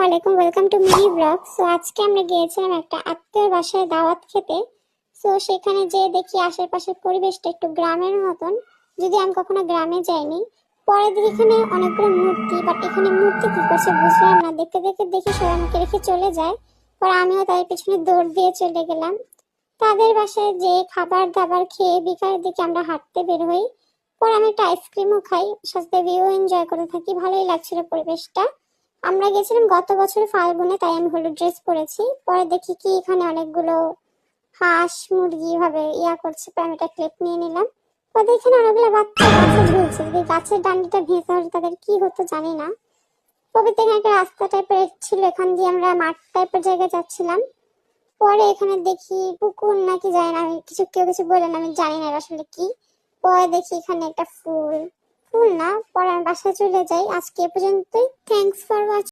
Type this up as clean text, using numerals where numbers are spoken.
আলাইকুম, welcome to mini blog. So আজকে আমরা গিয়েছিলাম একটা আত্মীয়র বাসায় দাওয়াত খেতে। সো সেখানে যেয়ে দেখি আশেপাশের পরিবেশটা একটু গ্রামের মতন, যদি আমি কখনো গ্রামে যাইনি। পরে দেখি এখানে অনেকগুলো মূর্তি, বাট এখানে মূর্তি কি করছে বুঝলাম না। দেখতে দেখতে দেখি সবাই আমাকে রেখে চলে যায়। পরে আমিও তাদের পিছনে দৌড় দিয়ে চলে গেলাম। তাদের বাসায় যে খাবার দাবার খেয়ে বিকালের দিকে আমরা হাঁটতে বের হই। পরে আমি একটা আইসক্রিমও খাই, সাথে ভিউ এনজয় করতে থাকি। ভালোই লাগছিল পরিবেশটা। আমরা গেছিলাম গত বছর ফাল্গুনে, তাই আমি হলুদ ড্রেস পরেছি। পরে দেখি কি এখানে অনেকগুলো হাঁস মুরগি ভাবে করছে, তাই আমি একটা ক্লিপ নিয়ে নিলাম। পরে এখানে অনেকগুলো বাচ্চা গাছে ঝুলছে, যদি গাছের ডান্ডিটা ভেঙে তাহলে তাদের কি হতো জানি না। তবে এখানে একটা রাস্তা টাইপের ছিল, এখান দিয়ে আমরা মাঠ টাইপের জায়গায় যাচ্ছিলাম। পরে এখানে দেখি পুকুর নাকি যায় না, আমি কেউ কিছু বললেন, আমি জানি না আসলে কি। পরে দেখি এখানে একটা ফুল ফুল না। পরে আমি বাসায় চলে যাই। আজকে এ পর্যন্তই। Thanks for watching.